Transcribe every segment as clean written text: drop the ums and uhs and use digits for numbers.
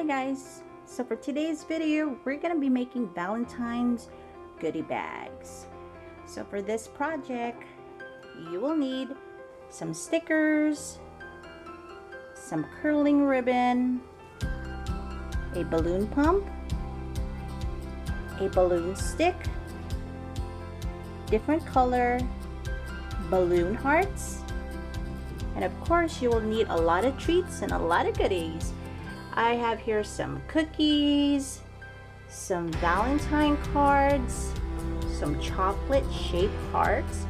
Hi guys, so for today's video we're going to be making Valentine's goodie bags. So for this project you will need some stickers, some curling ribbon, a balloon pump, a balloon stick, different color balloon hearts, and of course you will need a lot of treats and a lot of goodies. I have here some cookies, some Valentine cards, some chocolate shaped hearts.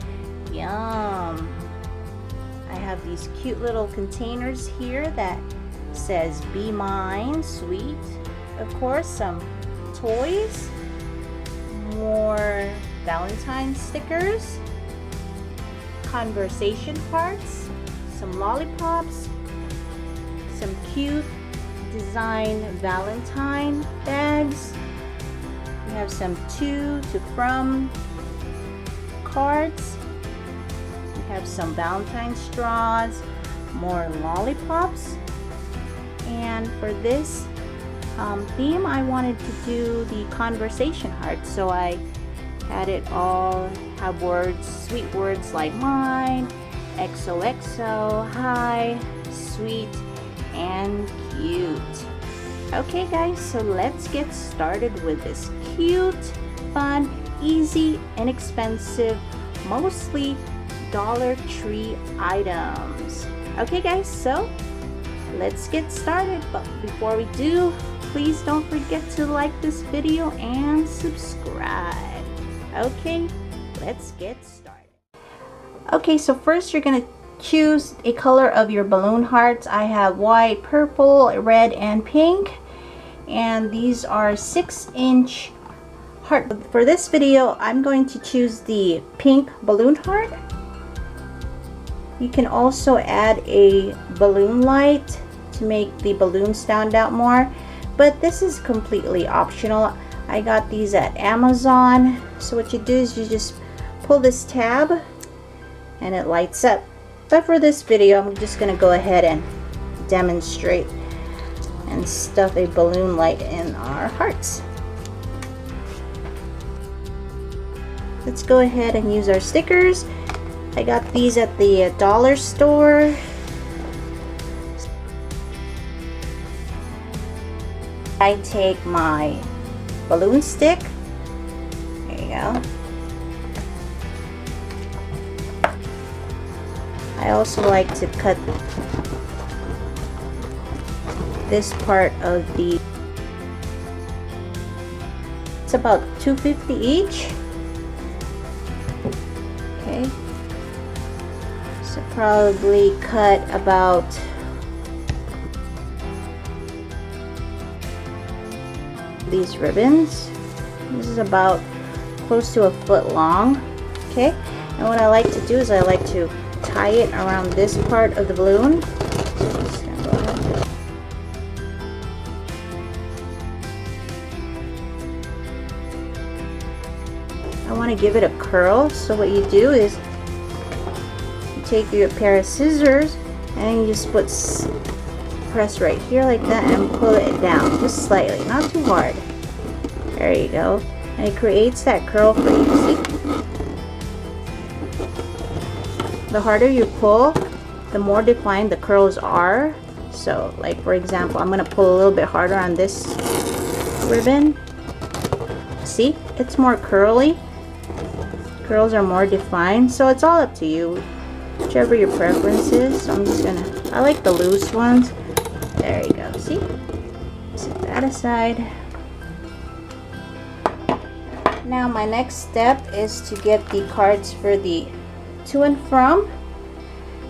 Yum! I have these cute little containers here that says "Be Mine," sweet. Of course, some toys, more Valentine stickers, conversation cards, some lollipops, some cute design Valentine bags. We have some to from cards. We have some Valentine straws, more lollipops, and for this theme I wanted to do the conversation heart, so I had it all have words, sweet words like mine, XOXO, hi, sweet, and cute. Okay guys, so let's get started with this cute, fun, easy, inexpensive, mostly Dollar Tree items. Okay guys, so let's get started, but before we do, please don't forget to like this video and subscribe. Okay, let's get started. Okay, so first you're gonna choose a color of your balloon hearts. I have white, purple, red, and pink, and these are 6-inch heart. For this video I'm going to choose the pink balloon heart. You can also add a balloon light to make the balloon stand out more, but this is completely optional. I got these at Amazon. So what you do is you just pull this tab and it lights up. But for this video I'm just going to go ahead and demonstrate and stuff a balloon light in our hearts. Let's go ahead and use our stickers. I got these at the dollar store. I take my balloon stick. There you go. I also like to cut this part of the, it's about $2.50 each. Okay, so probably cut about these ribbons. This is about close to 1 foot long. Okay, and what I like to do is I like to tie it around this part of the balloon. Just gonna go ahead. I want to give it a curl, so what you do is you take your pair of scissors and you just press right here like that and pull it down just slightly, not too hard. There you go, and it creates that curl for you. See? The harder you pull, the more defined the curls are. So like for example, I'm going to pull a little bit harder on this ribbon. See, it's more curly. Curls are more defined, so it's all up to you, whichever your preference is. So I'm just gonna, I like the loose ones. There you go, see? Set that aside. Now my next step is to get the cards for the to and from,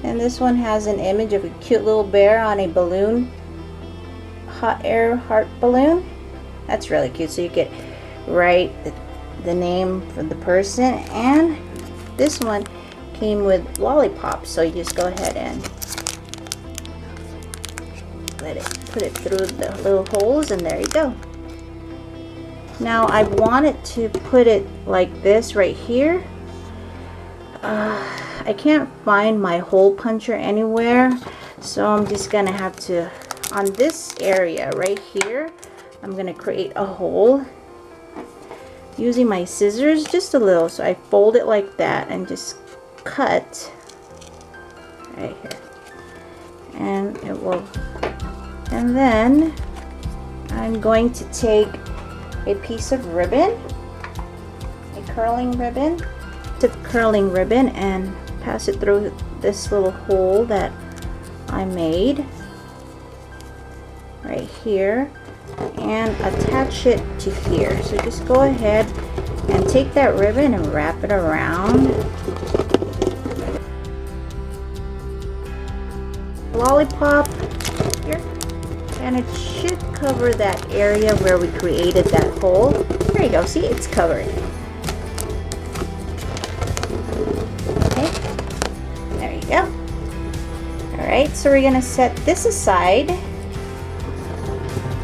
and this one has an image of a cute little bear on a balloon, hot air heart balloon. That's really cute, so you get write the name for the person, and this one came with lollipops, so you just go ahead and put it through the little holes, and there you go. Now I wanted to put it like this right here. I can't find my hole puncher anywhere, so I'm just gonna have to on this area right here, I'm gonna create a hole using my scissors just a little. So I fold it like that and just cut right here, and it will. And then I'm going to take a piece of ribbon, a curling ribbon, and pass it through this little hole that I made right here and attach it to here. So just go ahead and take that ribbon and wrap it around. Lollipop here, and it should cover that area where we created that hole. There you go, see, it's covered. Okay, there you go. Alright, so we're gonna set this aside,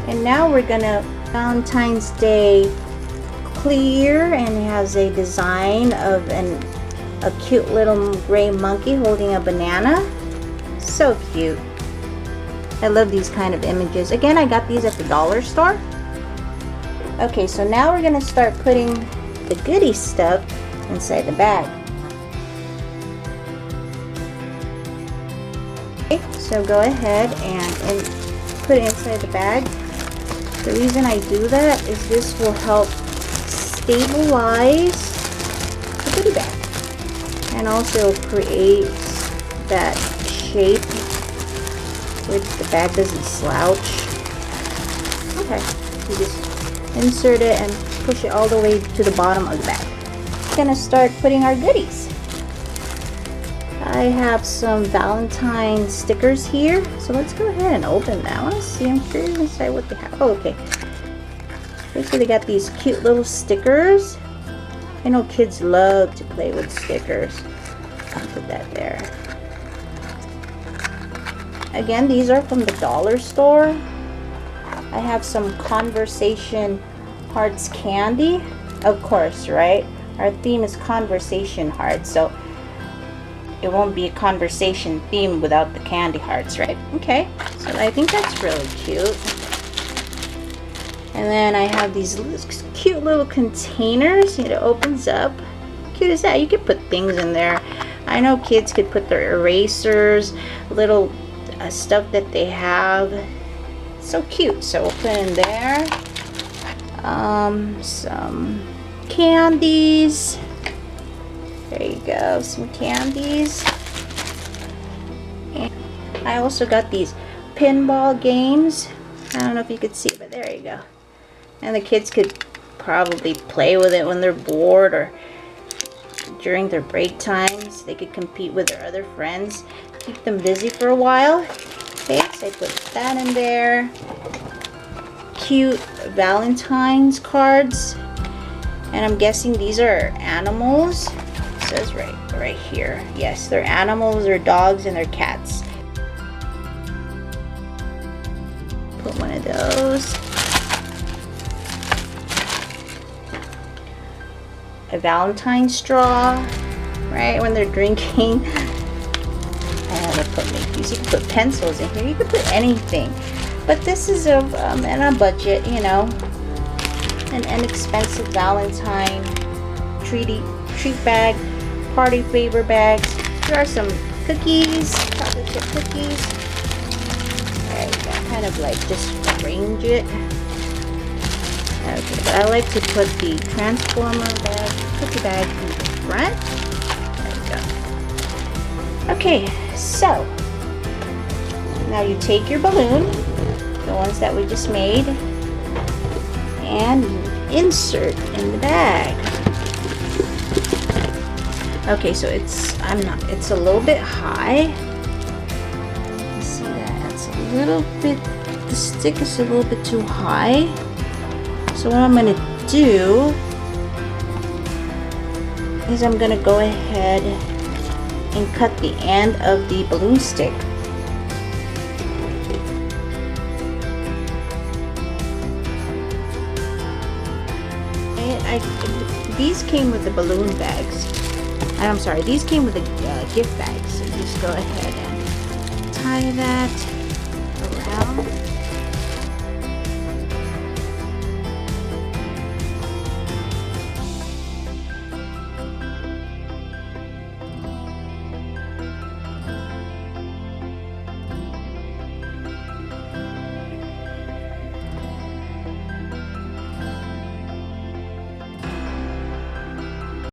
and now we're gonna Valentine's Day clear, and it has a design of a cute little gray monkey holding a banana. So cute. I love these kind of images. Again, I got these at the dollar store. Okay, so now we're gonna start putting the goodie stuff inside the bag. Okay, so go ahead and put it inside the bag. The reason I do that is this will help stabilize the goodie bag and also create that shape where the bag doesn't slouch. Okay, you just insert it and push it all the way to the bottom of the bag. We're gonna start putting our goodies. I have some Valentine stickers here, so let's go ahead and open that. I want to see, I'm curious inside what they have. Oh, okay. So they got these cute little stickers. I know kids love to play with stickers. I'll put that there. Again, these are from the dollar store. I have some Conversation Hearts candy. Of course, right? Our theme is Conversation Hearts, so it won't be a conversation theme without the candy hearts, right? Okay, so I think that's really cute. And then I have these cute little containers. It opens up. Cute as that. You could put things in there. I know kids could put their erasers, little stuff that they have. So cute. So we'll put in there some candies. There you go, some candies. And I also got these pinball games. I don't know if you could see, but there you go. And the kids could probably play with it when they're bored or during their break times. They could compete with their other friends, keep them busy for a while. Okay, so I put that in there. Cute Valentine's cards. And I'm guessing these are animals. It says right here. Yes, they're animals, they're dogs, and they're cats. Put one of those. A Valentine straw, right, when they're drinking. And I put Mickey's. You can put pencils in here. You can put anything. But this is in a budget, you know, an inexpensive Valentine treat bag, party favor bags. There are some cookies, chocolate chip cookies. There you go. Kind of like just arrange it. Okay, but I like to put the transformer bag, cookie bag in the front. There you go. Okay, so now you take your balloon, the ones that we just made, and you insert in the bag. Okay, so it's a little bit high. You see that? It's a little bit, the stick is a little bit too high. So what I'm going to do is I'm going to go ahead and cut the end of the balloon stick. These came with the balloon bags. I'm sorry, these came with the gift bags. So just go ahead and tie that.